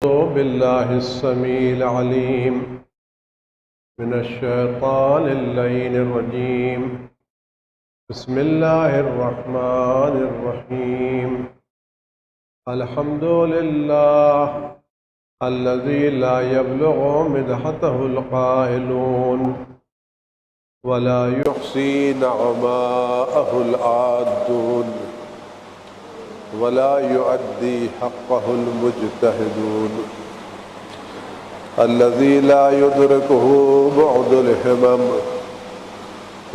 أعوذ بالله السميع العليم من الشيطان اللعين الرجيم. بسم الله الرحمن الرحيم. الحمد لله الذي لا يبلغ مدحته القائلون ولا يحصي نعماءه العادون ولا يؤدي حقه المجتهدون. الذي لا يدركه بعد الهمم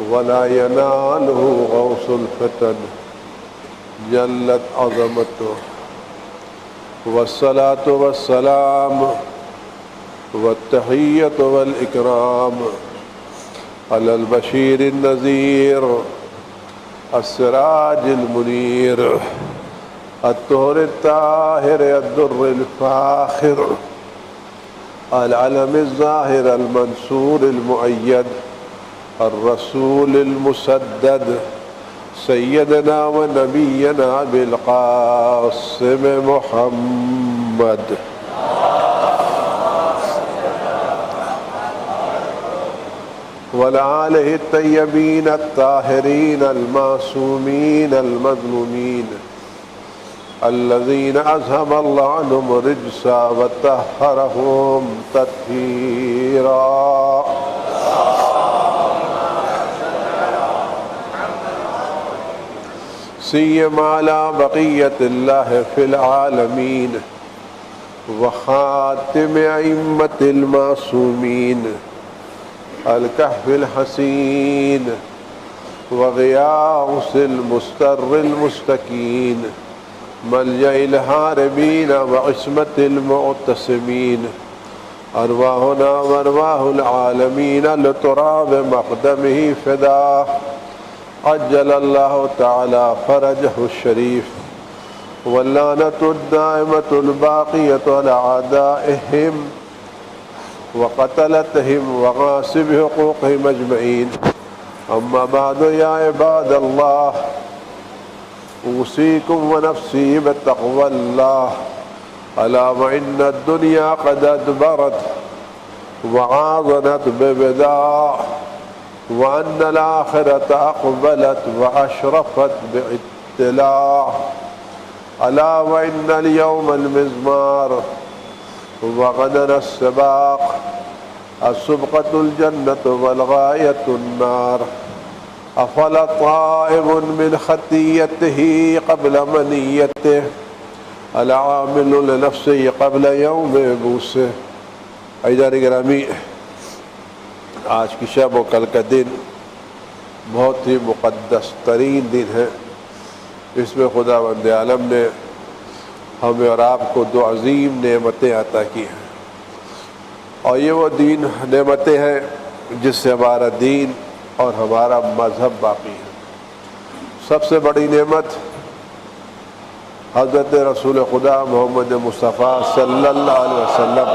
ولا يناله غوث الفتن جلت عظمته. والصلاة والسلام والتحية والإكرام على البشير النذير السراج المنير الطهر الطاهر الدر الفاخر العلم الظاهر المنصور المؤيد الرسول المسدد سيدنا ونبينا بالقاسم محمد وعلى آله الطيبين الطاهرين المعصومين المظلومين الذين أذهب الله عنهم الرجس وطهرهم تطهيرا. سيما على بقية الله في العالمين وخاتم أئمة المعصومين الكهف الحسين وغياث المستر المستكين ملجأ الهاربين وعصمة المعتصمين أرواحنا وأرواح العالمين لتراب مقدمه فداه. عجل الله تعالى فرجه الشريف واللعنة الدائمة الباقية على أعدائهم وقتلتهم وغاصب حقوقهم أجمعين. أما بعد يا عباد الله أوصيكم ونفسي بتقوى الله. ألا وإن الدنيا قد أدبرت وعاضنت ببداع وأن الآخرة أقبلت وأشرفت باطلاع. ألا وإن اليوم المزمار وغدا السباق السبقة الجنة والغاية النار. أفلا طائب من خطيته قبل منيته العامل لنفسه قبل يوم بوسه. عزیزان گرامی، آج کی شب و کل کا دن بہت ہی مقدس ترین دن ہے. اس میں خداوند عالم نے ہمیں اور آپ کو دو عظیم نعمتیں عطا کی ہیں، اور یہ وہ نعمتیں ہیں جس سے ہمارا دین اور ہمارا مذہب باقی ہے. سب سے بڑی نعمت حضرت رسول خدا محمد مصطفیٰ صلی اللہ علیہ وسلم،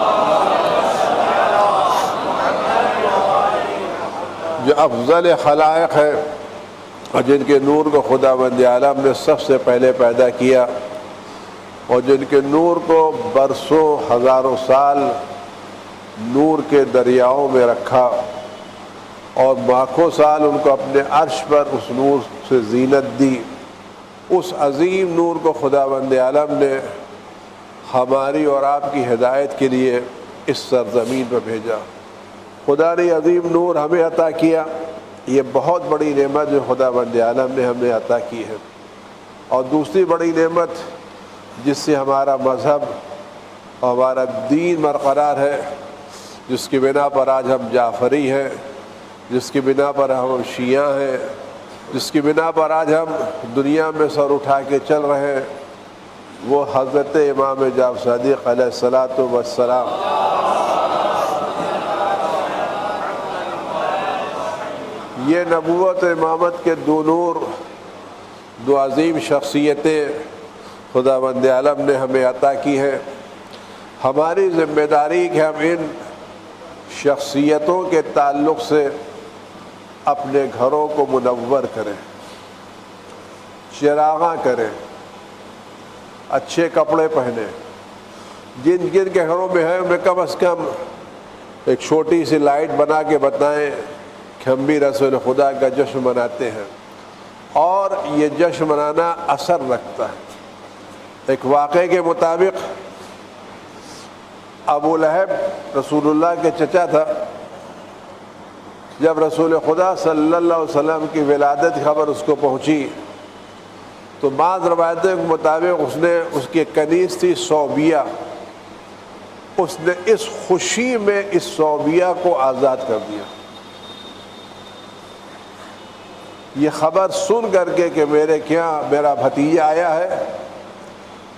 جو افضل خلائق ہے اور جن کے نور کو خداوند عالم نے سب سے پہلے پیدا کیا، اور جن کے نور کو برسوں ہزاروں سال نور کے دریاؤں میں رکھا اور لاکھوں سال ان کو اپنے عرش پر اس نور سے زینت دی. اس عظیم نور کو خداوند عالم نے ہماری اور آپ کی ہدایت کے لیے اس سرزمین پر بھیجا. خدا نے عظیم نور ہمیں عطا کیا. یہ بہت بڑی نعمت جو خداوند عالم نے ہمیں عطا کی ہے. اور دوسری بڑی نعمت جس سے ہمارا مذہب اور ہمارا دین برقرار ہے، جس کی بنا پر آج ہم جعفری ہیں، جس کی بنا پر ہم شیعہ ہیں، جس کی بنا پر آج ہم دنیا میں سر اٹھا کے چل رہے ہیں، وہ حضرت امام جعفر صادق علیہ الصلاۃ والسلام. یہ نبوت امامت کے دو نور، دو عظیم شخصیتیں خداوند عالم نے ہمیں عطا کی ہیں. ہماری ذمہ داری کہ ہم ان شخصیتوں کے تعلق سے اپنے گھروں کو منور کریں، چراغاں کریں، اچھے کپڑے پہنیں، جن جن کے گھروں میں ہے انہیں کم از کم ایک چھوٹی سی لائٹ بنا کے بتائیں کہ ہم بھی رسول خدا کا جشن مناتے ہیں، اور یہ جشن منانا اثر رکھتا ہے۔ ایک واقعے کے مطابق ابو لہب رسول اللہ کے چچا تھا۔ جب رسول خدا صلی اللہ علیہ وسلم کی ولادت کی خبر اس کو پہنچی تو بعض روایتوں کے مطابق اس نے اس کی کنیز تھی صوبیہ، اس نے اس خوشی میں اس صوبیہ کو آزاد کر دیا۔ یہ خبر سن کر کے کہ میرا بھتیجا آیا ہے،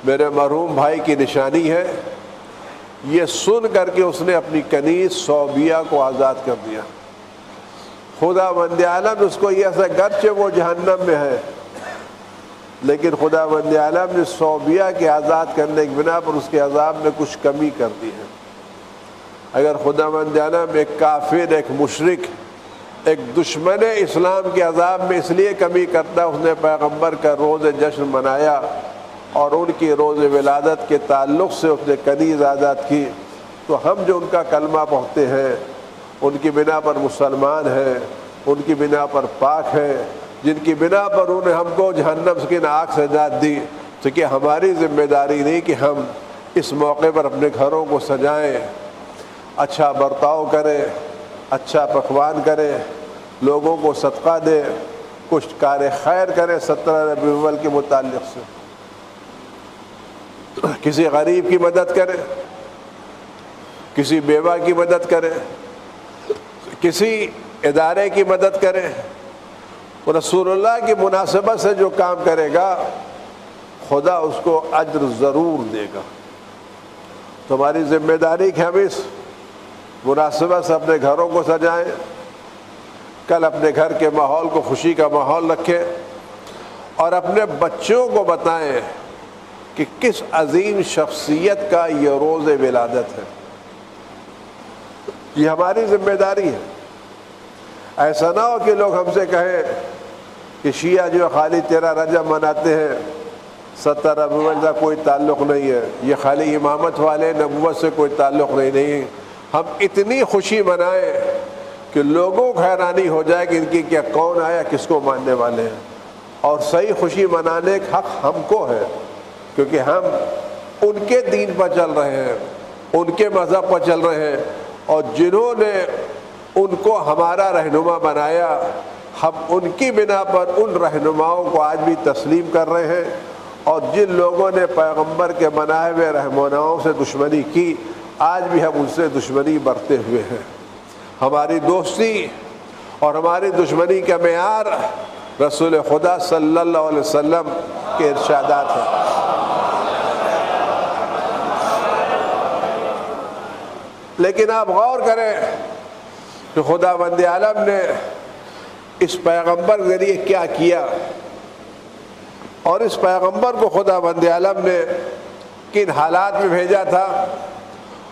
میرے مرحوم بھائی کی نشانی ہے، یہ سن کر کے اس نے اپنی کنیز صوبیہ کو آزاد کر دیا۔ خدا بند عالم اس کو یہ ایسا، گرچہ وہ جہنم میں ہے لیکن خدا بند عالم نے صوبیہ کے آزاد کرنے کی بنا پر اس کے عذاب میں کچھ کمی کر دی ہے۔ اگر خدا بند عالم ایک کافر، ایک مشرک، ایک دشمن اسلام کے عذاب میں اس لیے کمی کرتا، اس نے پیغمبر کا روز جشن منایا اور ان کی روز ولادت کے تعلق سے اس نے کنیز آزاد کی، تو ہم جو ان کا کلمہ پڑھتے ہیں، ان کی بنا پر مسلمان ہیں، ان کی بنا پر پاک ہیں، جن کی بنا پر انہوں نے ہم کو جہنم کی آگ سے نجات دی، تو کہ ہماری ذمہ داری نہیں کہ ہم اس موقع پر اپنے گھروں کو سجائیں، اچھا برتاؤ کریں، اچھا پکوان کریں، لوگوں کو صدقہ دیں، کچھ کار خیر کریں 17 ربیع الاول کے متعلق سے، کسی غریب کی مدد کریں، کسی بیوہ کی مدد کریں، کسی ادارے کی مدد کریں۔ رسول اللہ کی مناسبت سے جو کام کرے گا خدا اس کو اجر ضرور دے گا۔ تو ہماری ذمہ داری کہ ہم اس مناسبت سے اپنے گھروں کو سجائیں، کل اپنے گھر کے ماحول کو خوشی کا ماحول رکھیں، اور اپنے بچوں کو بتائیں کہ کس عظیم شخصیت کا یہ روز ولادت ہے۔ یہ ہماری ذمہ داری ہے۔ ایسا نہ ہو کہ لوگ ہم سے کہیں کہ شیعہ جو خالی 13 رجب مناتے ہیں، 17 ربیع الاول کا کوئی تعلق نہیں ہے، یہ خالی امامت والے، نبوت سے کوئی تعلق نہیں۔ ہم اتنی خوشی منائیں کہ لوگوں کو حیرانی ہو جائے کہ ان کی کیا کون آیا، کس کو ماننے والے ہیں، اور صحیح خوشی منانے کا حق ہم کو ہے، کیونکہ ہم ان کے دین پر چل رہے ہیں، ان کے مذہب پر چل رہے ہیں، اور جنہوں نے ان کو ہمارا رہنما بنایا، ہم ان کی بنا پر ان رہنماؤں کو آج بھی تسلیم کر رہے ہیں، اور جن لوگوں نے پیغمبر کے بنائے ہوئے رہنماؤں سے دشمنی کی، آج بھی ہم ان سے دشمنی برتے ہوئے ہیں۔ ہماری دوستی اور ہماری دشمنی کا معیار رسول خدا صلی اللہ علیہ وسلم کے ارشادات ہیں۔ لیکن آپ غور کریں کہ خدا بند عالم نے اس پیغمبر کے ذریعے کیا کیا، اور اس پیغمبر کو خدا بند عالم نے کن حالات میں بھیجا تھا،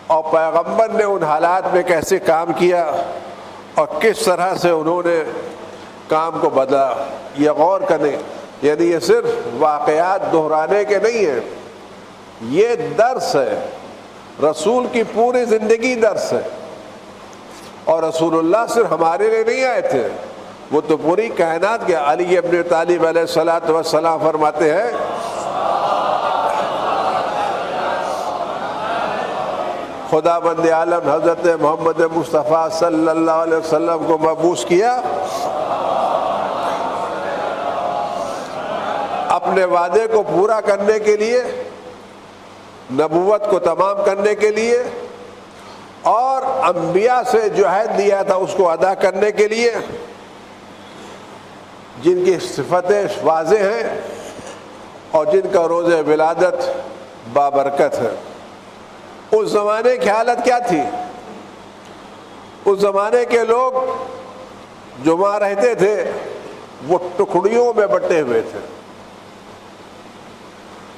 اور پیغمبر نے ان حالات میں کیسے کام کیا، اور کس طرح سے انہوں نے کام کو بدلا۔ یہ غور کریں، یعنی یہ صرف واقعات دہرانے کے نہیں ہیں، یہ درس ہے، رسول کی پوری زندگی درس ہے۔ اور رسول اللہ صرف ہمارے لیے نہیں آئے تھے، وہ تو پوری کائنات کے۔ علی ابن طالب علیہ الصلوۃ والسلام فرماتے ہیں خدا بند عالم حضرت محمد مصطفیٰ صلی اللہ علیہ وسلم کو مبعوث کیا اپنے وعدے کو پورا کرنے کے لیے، نبوت کو تمام کرنے کے لیے، اور انبیاء سے جو عہد دیا تھا اس کو ادا کرنے کے لیے، جن کی صفتیں واضح ہیں اور جن کا روز ولادت بابرکت ہے۔ اس زمانے کی حالت کیا تھی؟ اس زمانے کے لوگ جو وہاں رہتے تھے وہ ٹکڑیوں میں بٹے ہوئے تھے،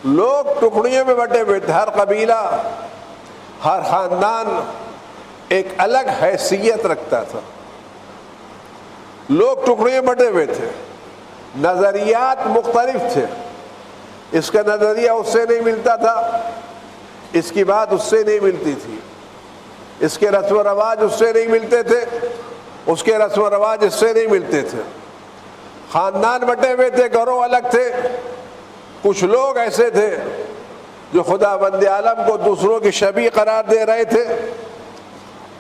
لوگ ٹکڑیوں میں بٹے ہوئے تھے، ہر قبیلہ، ہر خاندان ایک الگ حیثیت رکھتا تھا، لوگ ٹکڑیوں میں بٹے ہوئے تھے، نظریات مختلف تھے۔ اس کا نظریہ اس سے نہیں ملتا تھا، اس کی بات اس سے نہیں ملتی تھی، اس کے رسم و رواج اس سے نہیں ملتے تھے، اس کے رسم و رواج اس سے نہیں ملتے تھے، خاندان بٹے ہوئے تھے، گھروں الگ تھے۔ کچھ لوگ ایسے تھے جو خدا بند عالم کو دوسروں کی شبیہ قرار دے رہے تھے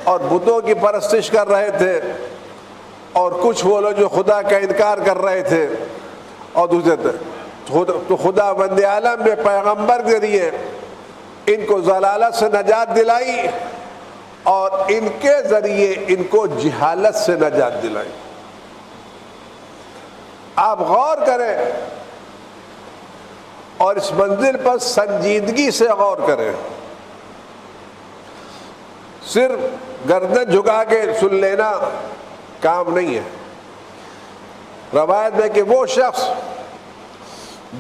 اور بتوں کی پرستش کر رہے تھے، اور کچھ وہ لوگ جو خدا کا انکار کر رہے تھے اور دوسرے تھے۔ تو خدا بند عالم نے پیغمبر کے ذریعے ان کو ضلالت سے نجات دلائی اور ان کے ذریعے ان کو جہالت سے نجات دلائی۔ آپ غور کریں اور اس منزل پر سنجیدگی سے غور کریں، صرف گردن جھکا کے سن لینا کام نہیں ہے۔ روایت میں کہ وہ شخص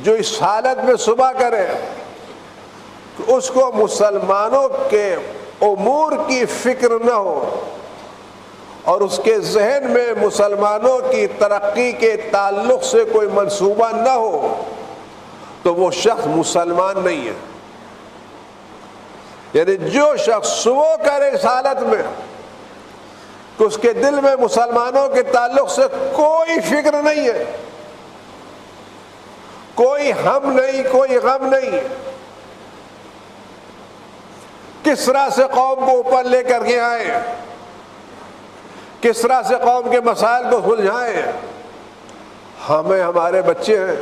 جو اس حالت میں صبح کرے کہ اس کو مسلمانوں کے امور کی فکر نہ ہو اور اس کے ذہن میں مسلمانوں کی ترقی کے تعلق سے کوئی منصوبہ نہ ہو، تو وہ شخص مسلمان نہیں ہے۔ یعنی جو شخص صبح کرے اس حالت میں کہ اس کے دل میں مسلمانوں کے تعلق سے کوئی فکر نہیں ہے، کوئی ہم نہیں، کوئی غم نہیں، کس طرح سے قوم کو اوپر لے کر کے آئیں، کس طرح سے قوم کے مسائل کو سلجھائیں۔ ہمیں ہمارے بچے ہیں،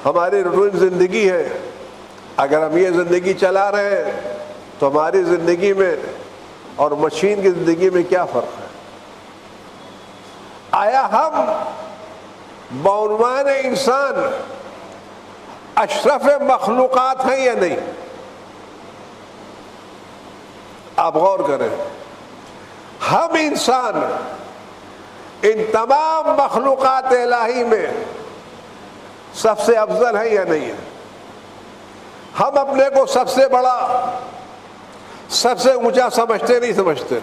ہماری روٹین زندگی ہے، اگر ہم یہ زندگی چلا رہے ہیں تو ہماری زندگی میں اور مشین کی زندگی میں کیا فرق ہے؟ آیا ہم بعنوان انسان اشرف مخلوقات ہیں یا نہیں؟ آپ غور کریں، ہم انسان ان تمام مخلوقات الہی میں سب سے افضل ہے یا نہیں ہے؟ ہم اپنے کو سب سے بڑا، سب سے اونچا سمجھتے نہیں سمجھتے،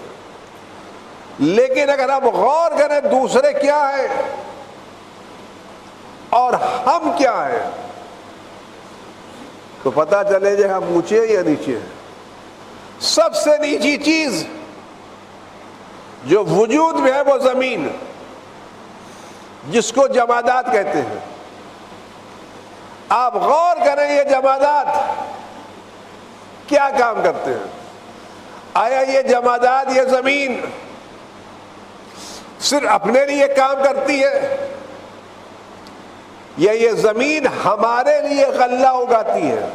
لیکن اگر ہم غور کریں دوسرے کیا ہیں اور ہم کیا ہیں تو پتہ چلے جائے ہم اونچے یا نیچے ہیں۔ سب سے نیچی چیز جو وجود میں ہے وہ زمین، جس کو جمادات کہتے ہیں۔ آپ غور کریں یہ جمادات کیا کام کرتے ہیں؟ آیا یہ جمادات، یہ زمین صرف اپنے لیے کام کرتی ہے یا یہ زمین ہمارے لیے غلہ اگاتی ہے؟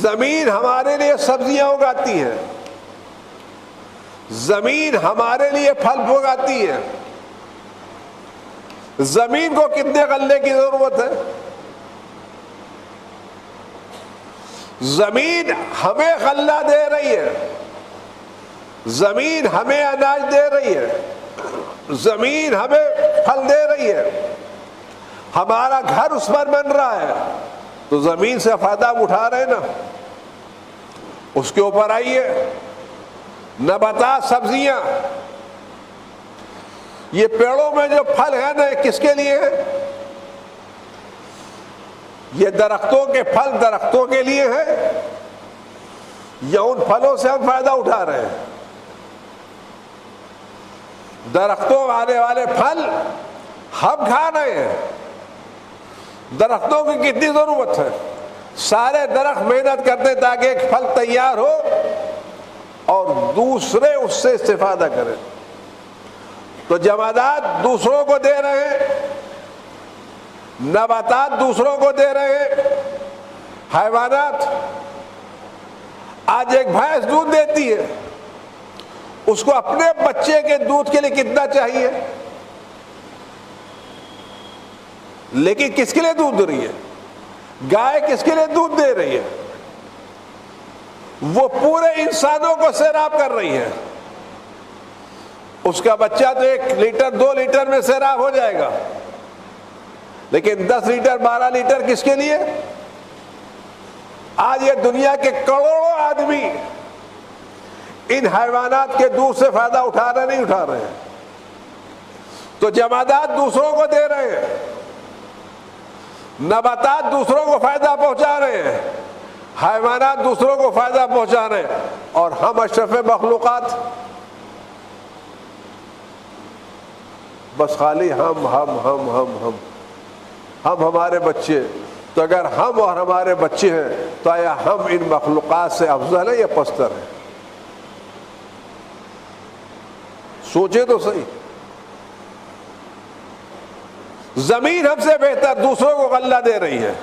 زمین ہمارے لیے سبزیاں اگاتی ہے، زمین ہمارے لیے پھل اگاتی ہے۔ زمین کو کتنے غلے کی ضرورت ہے؟ زمین ہمیں غلہ دے رہی ہے، زمین ہمیں اناج دے رہی ہے، زمین ہمیں پھل دے رہی ہے، ہمارا گھر اس پر بن رہا ہے، تو زمین سے فائدہ اٹھا رہے نا۔ اس کے اوپر آئیے، نباتات، سبزیاں، یہ پیڑوں میں جو پھل ہے نا کس کے لیے ہے؟ یہ درختوں کے پھل درختوں کے لیے ہے یا ان پھلوں سے ہم فائدہ اٹھا رہے ہیں؟ درختوں آنے والے پھل ہم کھا رہے ہیں۔ درختوں کی کتنی ضرورت ہے؟ سارے درخت محنت کرتے تاکہ ایک پھل تیار ہو اور دوسرے اس سے استفادہ کریں۔ تو جمادات دوسروں کو دے رہے ہیں، نباتات دوسروں کو دے رہے ہیں، حیوانات۔ آج ایک بھینس دودھ دیتی ہے، اس کو اپنے بچے کے دودھ کے لیے کتنا چاہیے؟ لیکن کس کے لیے دودھ دے رہی ہے؟ گائے کس کے لیے دودھ دے رہی ہے؟ وہ پورے انسانوں کو سیراب کر رہی ہے۔ اس کا بچہ تو 1 لیٹر 2 لیٹر میں سیراب ہو جائے گا، لیکن 10 لیٹر 12 لیٹر کس کے لیے؟ آج یہ دنیا کے کروڑوں آدمی ان حیوانات کے دودھ سے فائدہ اٹھا رہے نہیں اٹھا رہے ہیں؟ تو جمادات دوسروں کو دے رہے ہیں، نباتات دوسروں کو فائدہ پہنچا رہے ہیں، حیوانات دوسروں کو فائدہ پہنچا رہے ہیں، اور ہم اشرف مخلوقات بس خالی ہم ہمارے بچے. تو اگر ہم اور ہمارے بچے ہیں تو آیا ہم ان مخلوقات سے افضل ہیں یا پستر ہیں؟ سوچے تو صحیح. زمین ہم سے بہتر دوسروں کو غلہ دے رہی ہے،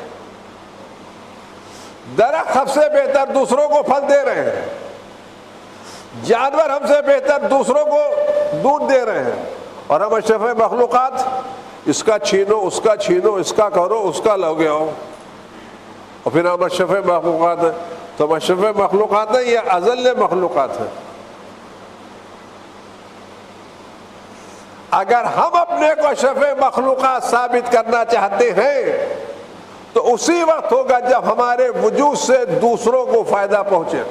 درخت ہم سے بہتر دوسروں کو پھل دے رہے ہیں، جانور ہم سے بہتر دوسروں کو دودھ دے رہے ہیں، اور ہم اشرف مخلوقات اس کا چھینو اس کا چھینو، اس کا کرو اس کا لو گے ہو، اور پھر ہم اشرف مخلوقات ہیں. تو ہم اشرف مخلوقات ہیں یا اذل مخلوقات ہیں؟ اگر ہم اپنے کو اشرف مخلوقات ثابت کرنا چاہتے ہیں تو اسی وقت ہوگا جب ہمارے وجود سے دوسروں کو فائدہ پہنچے.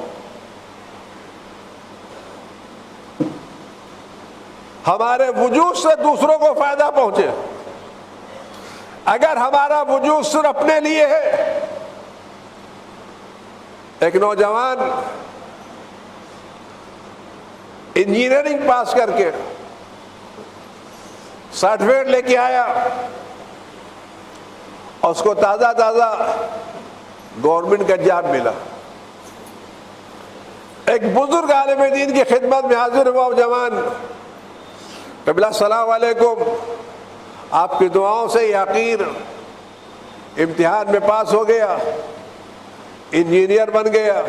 ہمارے وجود سے دوسروں کو فائدہ پہنچے. اگر ہمارا وجود صرف اپنے لیے ہے، ایک نوجوان انجینئرنگ پاس کر کے سرٹیفکیٹ لے کے آیا اور اس کو تازہ گورنمنٹ کا جاب ملا. ایک بزرگ عالم دین کی خدمت میں حاضر ہوا جوان، قبلہ السلام علیکم، آپ کی دعاؤں سے یقین امتحان میں پاس ہو گیا، انجینئر بن گیا،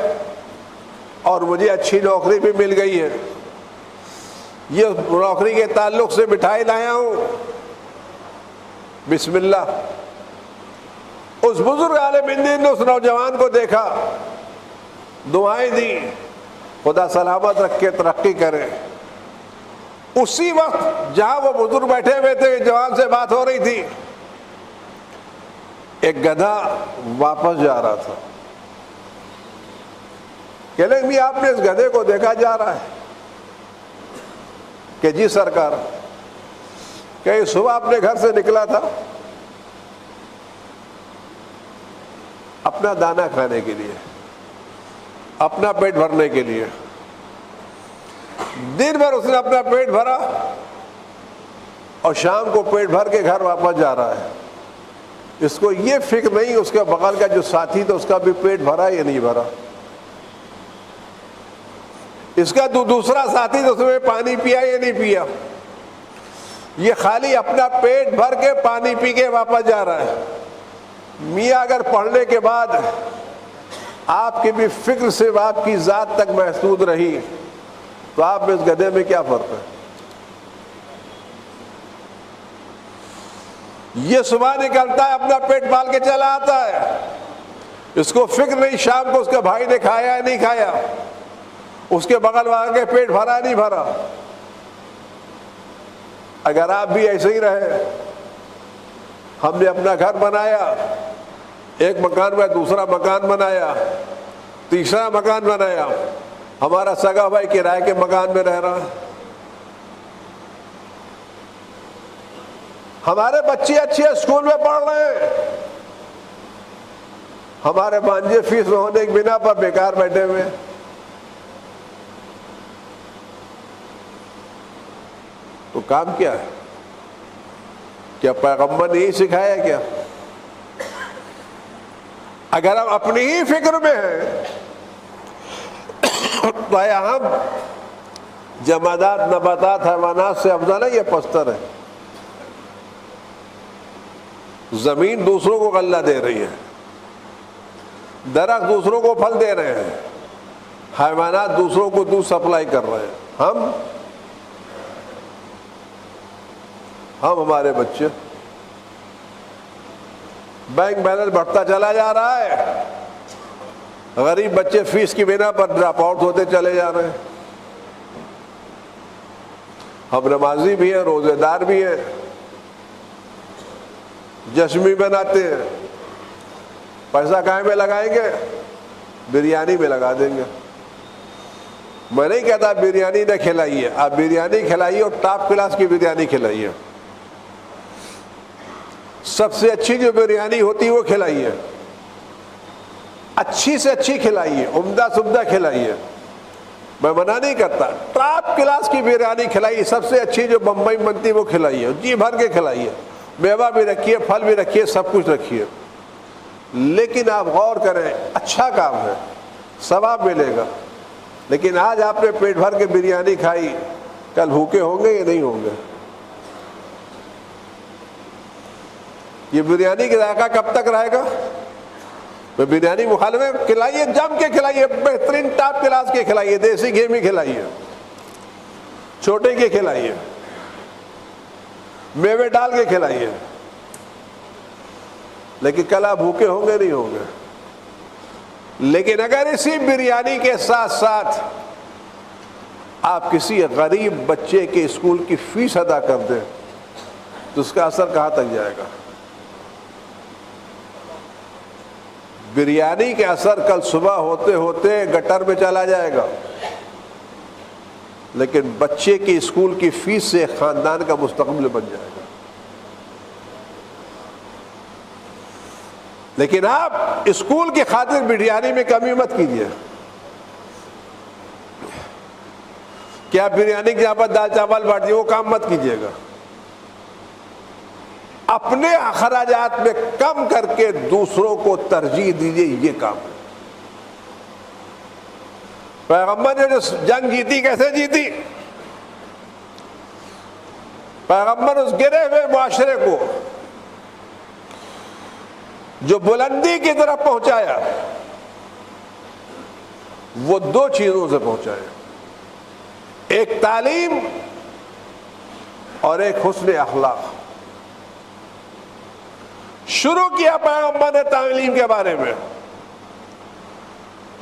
اور مجھے اچھی نوکری بھی مل گئی ہے. یہ نوکری کے تعلق سے مٹھائی لایا ہوں، بسم اللہ. اس بزرگ عالم دین نے اس نوجوان کو دیکھا، دعائیں دی، خدا سلامت رکھے، ترقی کرے. اسی وقت جہاں وہ بزرگ بیٹھے ہوئے تھے، جوان سے بات ہو رہی تھی، ایک گدھا واپس جا رہا تھا. کہ بھی آپ نے اس گدھے کو دیکھا جا رہا ہے؟ کہ جی سرکار. کہ صبح اپنے گھر سے نکلا تھا اپنا دانہ کھانے کے لیے، اپنا پیٹ بھرنے کے لیے. دن بھر اس نے اپنا پیٹ بھرا اور شام کو پیٹ بھر کے گھر واپس جا رہا ہے. اس کو یہ فکر نہیں اس کے بغل کا جو ساتھی تھا اس کا بھی پیٹ بھرا یا نہیں بھرا. اس کا دوسرا ساتھی تو اس میں پانی پیا یا نہیں پیا. یہ خالی اپنا پیٹ بھر کے پانی پی کے واپس جا رہا ہے. میاں اگر پڑھنے کے بعد آپ کی بھی فکر صرف آپ کی ذات تک محدود رہی تو آپ اس گدھے میں کیا فرق ہے؟ یہ صبح نکلتا ہے، اپنا پیٹ پال کے چلا آتا ہے، اس کو فکر نہیں شام کو اس کے بھائی نے کھایا یا نہیں کھایا، اس کے بغل والے کے پیٹ بھرا نہیں بھرا. اگر آپ بھی ایسے ہی رہے، ہم نے اپنا گھر بنایا، ایک مکان میں دوسرا مکان بنایا، تیسرا مکان بنایا، ہمارا سگا بھائی کرائے کے مکان میں رہ رہا، ہمارے بچے اچھے اسکول میں پڑھ رہے ہیں، ہمارے بانجے فیس میں ہونے کی بنا پر بیکار بیٹھے ہوئے. تو کام کیا ہے؟ کیا پیغمبر نے یہی سکھایا کیا؟ اگر ہم اپنی ہی فکر میں ہیں تو ہم جمادات، نباتات، حیوانات سے افضل ہے یا پستر ہے؟ زمین دوسروں کو غلہ دے رہی ہے، درخت دوسروں کو پھل دے رہے ہیں، حیوانات دوسروں کو دودھ سپلائی کر رہے ہیں. ہم ہمارے بچے، بینک بیلنس بڑھتا چلا جا رہا ہے، غریب بچے فیس کی بنا پر ڈراپ آؤٹ ہوتے چلے جا رہے ہیں. ہم نمازی بھی ہیں، روزے دار بھی ہیں، جشن بھی بناتے ہیں. پیسہ کہاں میں لگائیں گے؟ بریانی میں لگا دیں گے. میں نہیں کہتا بریانی نہ کھلائیے، آپ بریانی کھلائیے اور ٹاپ کلاس کی بریانی کھلائیے. سب سے اچھی جو بریانی ہوتی ہے وہ کھلائیے، اچھی سے اچھی کھلائیے، عمدہ سے عمدہ کھلائیے، میں منع نہیں کرتا، ٹاپ کلاس کی بریانی کھلائیے، سب سے اچھی جو بمبئی بنتی وہ کھلائیے، جی بھر کے کھلائیے، میوہ بھی رکھیے، پھل بھی رکھیے، سب کچھ رکھیے، لیکن آپ غور کریں، اچھا کام ہے، ثواب ملے گا، لیکن آج آپ نے پیٹ بھر کے بریانی کھائی، کل بھوکے ہوں گے یا نہیں ہوں گے؟ یہ بریانی کا ذائقہ کب تک رہے گا؟ میں بریانی مخالف ہے، کھلائیے، جم کے کھلائیے، بہترین ٹاپ کلاس کے کھلائیے، دیسی گھی میں کھلائیے، چھوٹے کے کھلائیے، میوے ڈال کے کھلائیے، لیکن کل آپ بھوکے ہوں گے نہیں ہوں گے؟ لیکن اگر اسی بریانی کے ساتھ ساتھ آپ کسی غریب بچے کے اسکول کی فیس ادا کر دیں تو اس کا اثر کہاں تک جائے گا؟ بریانی کا اثر کل صبح ہوتے ہوتے گٹر میں چلا جائے گا، لیکن بچے کی اسکول کی فیس سے خاندان کا مستقبل بن جائے گا۔ لیکن آپ اسکول کی خاطر بریانی میں کمی مت کیجیے کہ آپ بریانی کے یہاں پر دال چاول بانٹ دیے، وہ کام مت کیجیے گا۔ اپنے اخراجات میں کم کر کے دوسروں کو ترجیح دیجیے، یہ کام ہے۔ پیغمبر نے جو جنگ جیتی کیسے جیتی؟ پیغمبر اس گرے ہوئے معاشرے کو جو بلندی کی طرف پہنچایا، وہ دو چیزوں سے پہنچایا، ایک تعلیم اور ایک حسن اخلاق۔ شروع کیا پیغمبر نے تعلیم کے بارے میں،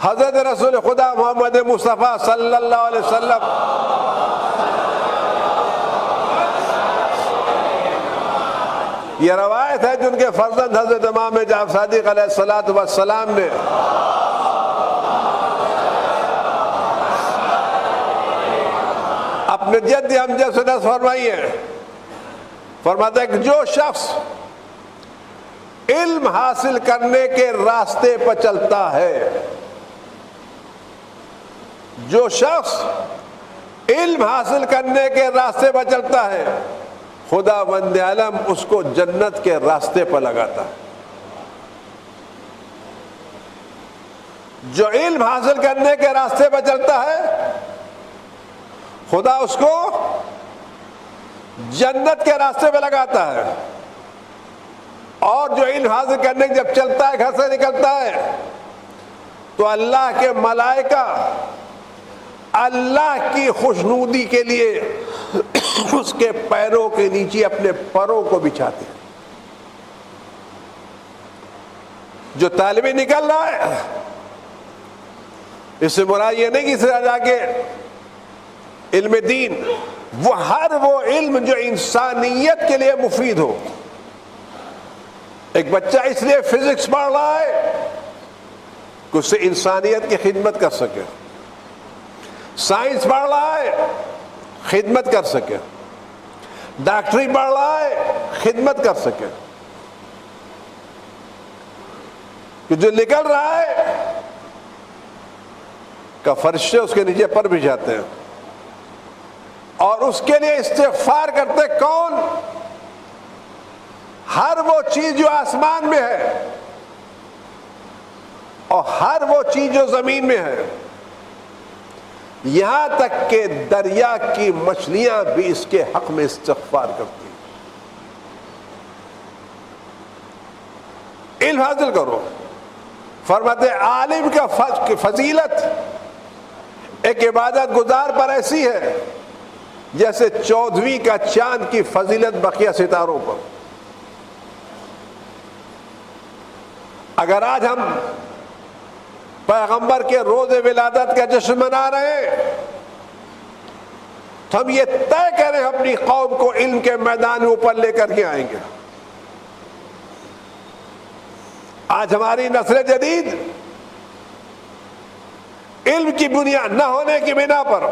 حضرت رسول خدا محمد مصطفیٰ صلی اللہ علیہ وسلم یہ روایت ہے جن کے فرزند حضرت امام جعفر صادق علیہ الصلوۃ والسلام نے اپنے جد امجد سے نص فرمائی ہے، فرماتا ہے کہ جو شخص علم حاصل کرنے کے راستے پر چلتا ہے، جو شخص علم حاصل کرنے کے راستے پر چلتا ہے، خدا وند عالم اس کو جنت کے راستے پر لگاتا ہے۔ جو علم حاصل کرنے کے راستے پر چلتا ہے، خدا اس کو جنت کے راستے پہ لگاتا ہے، اور جو علم حاصل کرنے جب چلتا ہے، گھر سے نکلتا ہے، تو اللہ کے ملائکہ اللہ کی خوشنودی کے لیے اس کے پیروں کے نیچے اپنے پروں کو بچھاتے ہیں۔ جو طالب نکل رہا ہے، اس سے مراد یہ نہیں کہ اسے جا کے علم دین، وہ ہر وہ علم جو انسانیت کے لیے مفید ہو۔ ایک بچہ اس لیے فزکس پڑھ رہا ہے کہ اس سے انسانیت کی خدمت کر سکے، سائنس پڑھ رہا ہے خدمت کر سکے، ڈاکٹری پڑھ رہا ہے خدمت کر سکے، کہ جو نکل رہا ہے کا فرشتے اس کے نیچے پر بھی جاتے ہیں اور اس کے لیے استغفار کرتے۔ کون؟ ہر وہ چیز جو آسمان میں ہے اور ہر وہ چیز جو زمین میں ہے، یہاں تک کہ دریا کی مچھلیاں بھی اس کے حق میں استغفار کرتی ہیں۔ علم حاصل کرو۔ فرماتے عالم کا فضیلت ایک عبادت گزار پر ایسی ہے جیسے 14ویں کا چاند کی فضیلت بقیہ ستاروں پر۔ اگر آج ہم پیغمبر کے روز ولادت کا جشن منا رہے ہیں تو ہم یہ طے کریں اپنی قوم کو علم کے میدان میں اوپر لے کر کے آئیں گے۔ آج ہماری نسل جدید علم کی بنیاد نہ ہونے کی بنا پر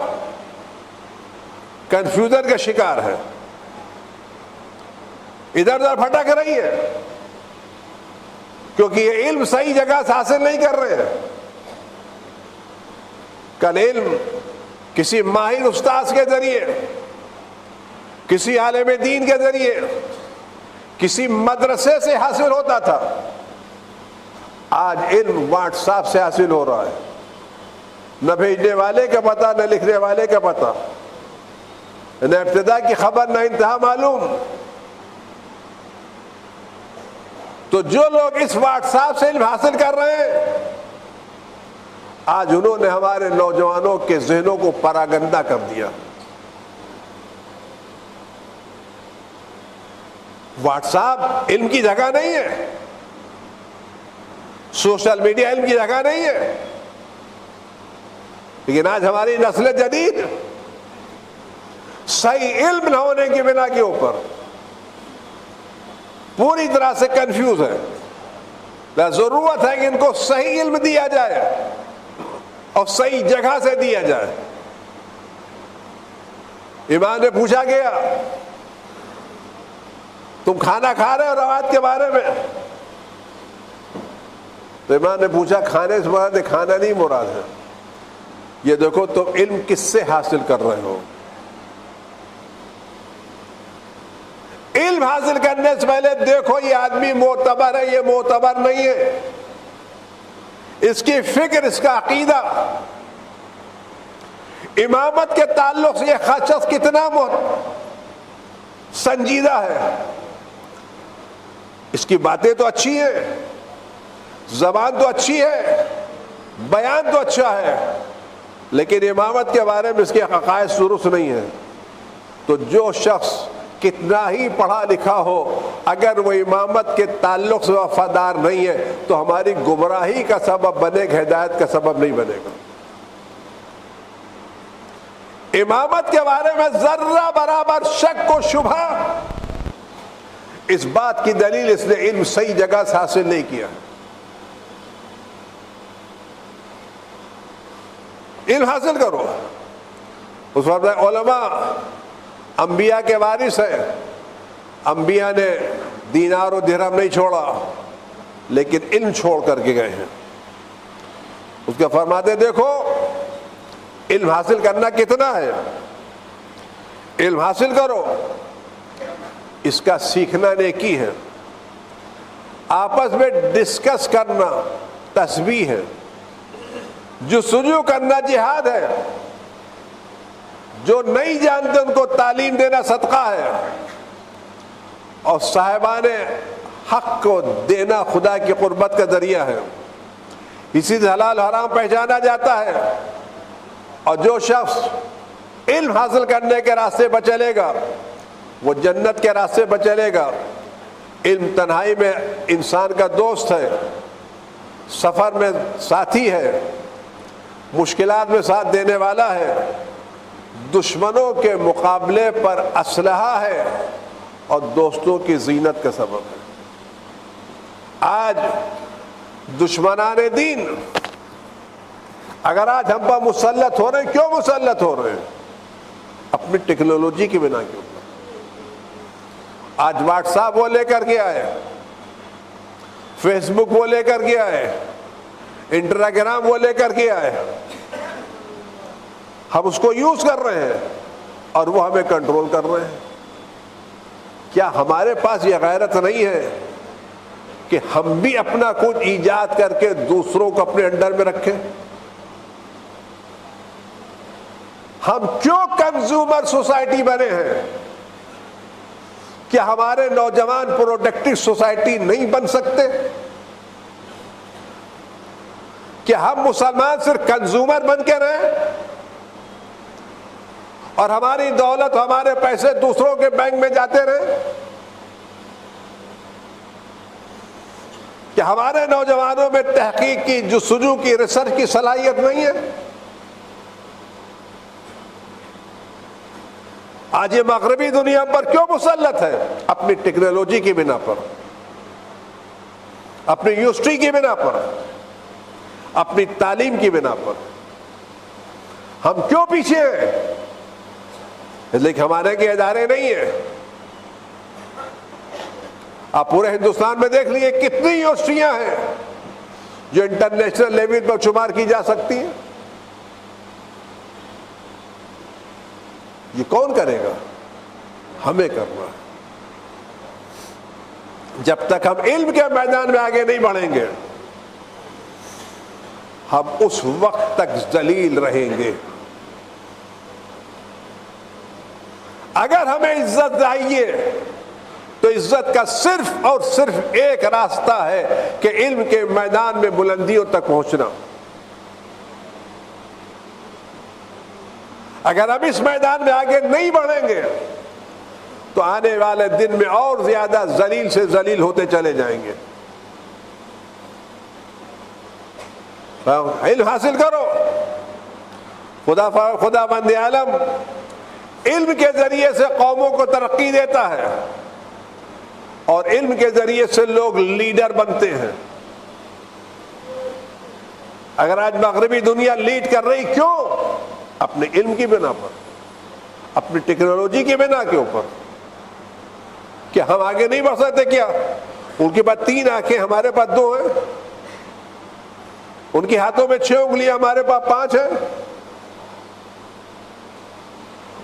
کنفیوژن کا شکار ہے۔ ادھر ادھر بھٹک رہی ہے، کیونکہ یہ علم صحیح جگہ سے حاصل نہیں کر رہے ہیں۔ کل علم کسی ماہر استاذ کے ذریعے، کسی عالم دین کے ذریعے، کسی مدرسے سے حاصل ہوتا تھا، آج علم واٹس ایپ سے حاصل ہو رہا ہے، نہ بھیجنے والے کا پتہ، نہ لکھنے والے کا پتہ، نہ ابتدا کی خبر نہ انتہا معلوم۔ تو جو لوگ اس واٹس ایپ سے علم حاصل کر رہے ہیں، آج انہوں نے ہمارے نوجوانوں کے ذہنوں کو پراگندہ کر دیا۔ واٹس ایپ علم کی جگہ نہیں ہے، سوشل میڈیا علم کی جگہ نہیں ہے، لیکن آج ہماری نسل جدید صحیح علم نہ ہونے کی بنا کے اوپر پوری طرح سے کنفیوز ہے۔ ضرورت ہے کہ ان کو صحیح علم دیا جائے اور صحیح جگہ سے دیا جائے۔ امام نے پوچھا گیا، تم کھانا کھا رہے ہو روایت کے بارے میں؟ تو امام نے پوچھا، کھانے سے مراد کھانا نہیں مراد ہے، یہ دیکھو تم علم کس سے حاصل کر رہے ہو۔ علم حاصل کرنے سے پہلے دیکھو یہ آدمی معتبر ہے، یہ معتبر نہیں ہے، اس کی فکر، اس کا عقیدہ، امامت کے تعلق سے یہ شخص کتنا سنجیدہ ہے۔ اس کی باتیں تو اچھی ہیں، زبان تو اچھی ہے، بیان تو اچھا ہے، لیکن امامت کے بارے میں اس کے عقائد درست نہیں ہیں۔ تو جو شخص کتنا ہی پڑھا لکھا ہو، اگر وہ امامت کے تعلق سے وفادار نہیں ہے تو ہماری گمراہی کا سبب بنے گا، ہدایت کا سبب نہیں بنے گا۔ امامت کے بارے میں ذرہ برابر شک و شبہ، اس بات کی دلیل اس نے علم صحیح جگہ سے حاصل نہیں کیا۔ علم حاصل کرو۔ اس وقت علماء انبیاء کے وارث ہیں، انبیاء نے دینار و درہم نہیں چھوڑا، لیکن علم چھوڑ کر کے گئے ہیں۔ اس کا فرماتے دیکھو علم حاصل کرنا کتنا ہے، علم حاصل کرو، اس کا سیکھنا نیکی ہے، آپس میں ڈسکس کرنا تسبیح ہے، جستجو کرنا جہاد ہے، جو نہیں جانتے ان کو تعلیم دینا صدقہ ہے، اور صاحبان حق کو دینا خدا کی قربت کا ذریعہ ہے۔ اسی سے حلال حرام پہچانا جاتا ہے۔ اور جو شخص علم حاصل کرنے کے راستے پر چلے گا وہ جنت کے راستے پر چلے گا۔ علم تنہائی میں انسان کا دوست ہے، سفر میں ساتھی ہے، مشکلات میں ساتھ دینے والا ہے، دشمنوں کے مقابلے پر اسلحہ ہے، اور دوستوں کی زینت کا سبب ہے۔ آج دشمنان دین اگر آج ہم پر مسلط ہو رہے ہیں، کیوں مسلط ہو رہے ہیں؟ اپنی ٹیکنالوجی کی بنا کے اوپر۔ آج واٹس ایپ وہ لے کر کے آئے، فیس بک وہ لے کر کے آئے، انسٹاگرام وہ لے کر کے آئے، ہم اس کو یوز کر رہے ہیں اور وہ ہمیں کنٹرول کر رہے ہیں۔ کیا ہمارے پاس یہ غیرت نہیں ہے کہ ہم بھی اپنا کچھ ایجاد کر کے دوسروں کو اپنے انڈر میں رکھیں؟ ہم کیوں کنزیومر سوسائٹی بنے ہیں؟ کیا ہمارے نوجوان پروڈکٹیو سوسائٹی نہیں بن سکتے؟ کیا ہم مسلمان صرف کنزیومر بن کے رہیں اور ہماری دولت، ہمارے پیسے دوسروں کے بینک میں جاتے رہیں؟ کیا ہمارے نوجوانوں میں تحقیق کی، جستجو کی، ریسرچ کی صلاحیت نہیں ہے؟ آج یہ مغربی دنیا پر کیوں مسلط ہے؟ اپنی ٹیکنالوجی کی بنا پر، اپنی یونیورسٹی کی بنا پر، اپنی تعلیم کی بنا پر۔ ہم کیوں پیچھے ہیں؟ اس لیے کہ ہمارے کے ادارے نہیں ہیں، آپ پورے ہندوستان میں دیکھ لیجیے کتنی یونیورسٹیاں ہیں جو انٹرنیشنل لیول پر شمار کی جا سکتی ہیں. یہ کون کرے گا؟ ہمیں کرنا ہے. جب تک ہم علم کے میدان میں آگے نہیں بڑھیں گے ہم اس وقت تک ذلیل رہیں گے. اگر ہمیں عزت چاہیے تو عزت کا صرف اور صرف ایک راستہ ہے کہ علم کے میدان میں بلندیوں تک پہنچنا. اگر ہم اس میدان میں آگے نہیں بڑھیں گے تو آنے والے دن میں اور زیادہ ذلیل سے ذلیل ہوتے چلے جائیں گے. علم حاصل کرو. خدا بند عالم علم کے ذریعے سے قوموں کو ترقی دیتا ہے اور علم کے ذریعے سے لوگ لیڈر بنتے ہیں. اگر آج مغربی دنیا لیڈ کر رہی کیوں؟ اپنے علم کی بنا پر, اپنی ٹیکنالوجی کی بنا کے اوپر. کیا ہم آگے نہیں بڑھ سکتے کیا؟ ان کے پاس 3 آنکھیں, ہمارے پاس 2 ہیں. ان کے ہاتھوں میں 6 انگلیاں, ہمارے پاس 5 ہیں.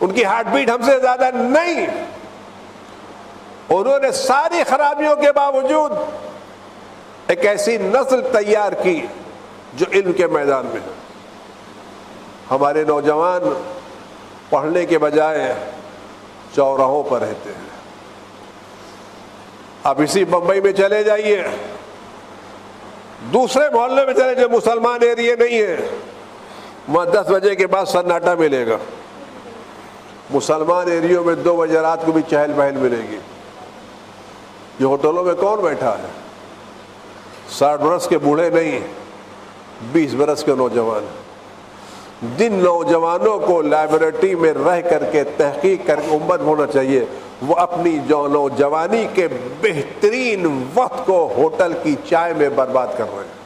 ان کی ہارٹ بیٹ ہم سے زیادہ نہیں. انہوں نے ساری خرابیوں کے باوجود ایک ایسی نسل تیار کی جو علم کے میدان میں ہے. ہمارے نوجوان پڑھنے کے بجائے چوراہوں پر رہتے ہیں. اب اسی بمبئی میں چلے جائیے, دوسرے محلے میں چلے جو مسلمان ایریے نہیں ہیں, وہاں 10 بجے کے بعد سناٹا ملے گا. مسلمان ایریوں میں 2 بجے رات کو بھی چہل پہل ملے گی. یہ ہوٹلوں میں کون بیٹھا ہے؟ 60 برس کے بوڑھے نہیں, 20 برس کے نوجوان. جن نوجوانوں کو لیبارٹری میں رہ کر کے تحقیق کر کے امت ہونا چاہیے, وہ اپنی نوجوانی کے بہترین وقت کو ہوٹل کی چائے میں برباد کر رہے ہیں.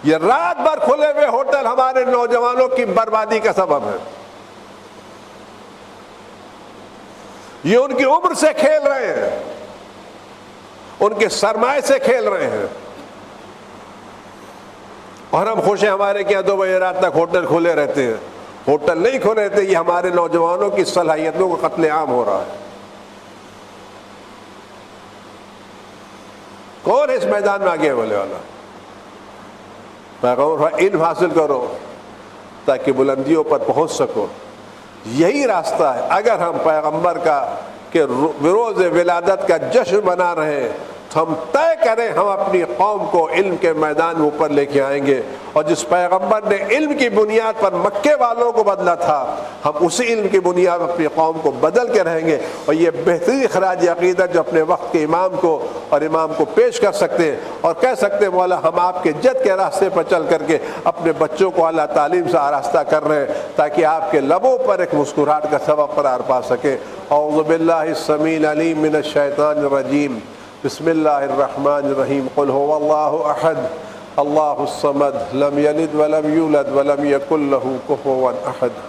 یہ رات بھر کھلے ہوئے ہوٹل ہمارے نوجوانوں کی بربادی کا سبب ہے. یہ ان کی عمر سے کھیل رہے ہیں, ان کے سرمائے سے کھیل رہے ہیں. اور ہم خوش ہیں ہمارے کیا 2 بجے رات تک ہوٹل کھلے رہتے ہیں. ہوٹل نہیں کھلے رہتے, یہ ہمارے نوجوانوں کی صلاحیتوں کا قتل عام ہو رہا ہے. کون ہے اس میدان میں آگے بولنے والا؟ پیغمبر علم حاصل کرو تاکہ بلندیوں پر پہنچ سکو. یہی راستہ ہے. اگر ہم پیغمبر کا کہ روز ولادت کا جشن بنا رہے ہیں تو ہم طے کریں ہم اپنی قوم کو علم کے میدان میں اوپر لے کے آئیں گے. اور جس پیغمبر نے علم کی بنیاد پر مکے والوں کو بدلا تھا, ہم اسی علم کی بنیاد پر اپنی قوم کو بدل کے رہیں گے. اور یہ بہترین خراج عقیدت جو اپنے وقت کے امام کو پیش کر سکتے ہیں اور کہہ سکتے ہیں مولا ہم آپ کے جد کے راستے پر چل کر کے اپنے بچوں کو اعلیٰ تعلیم سے آراستہ کر رہے ہیں تاکہ آپ کے لبوں پر ایک مسکراہٹ کا سبب قرار پا سکیں. اعوذ باللہ السمیع العلیم من الشیطان الرجیم. بسم اللہ الرحمن الرحیم. قل هو اللہ احد اللہ الصمد لم یلد ولم یولد ولم یکن له کفوا احد.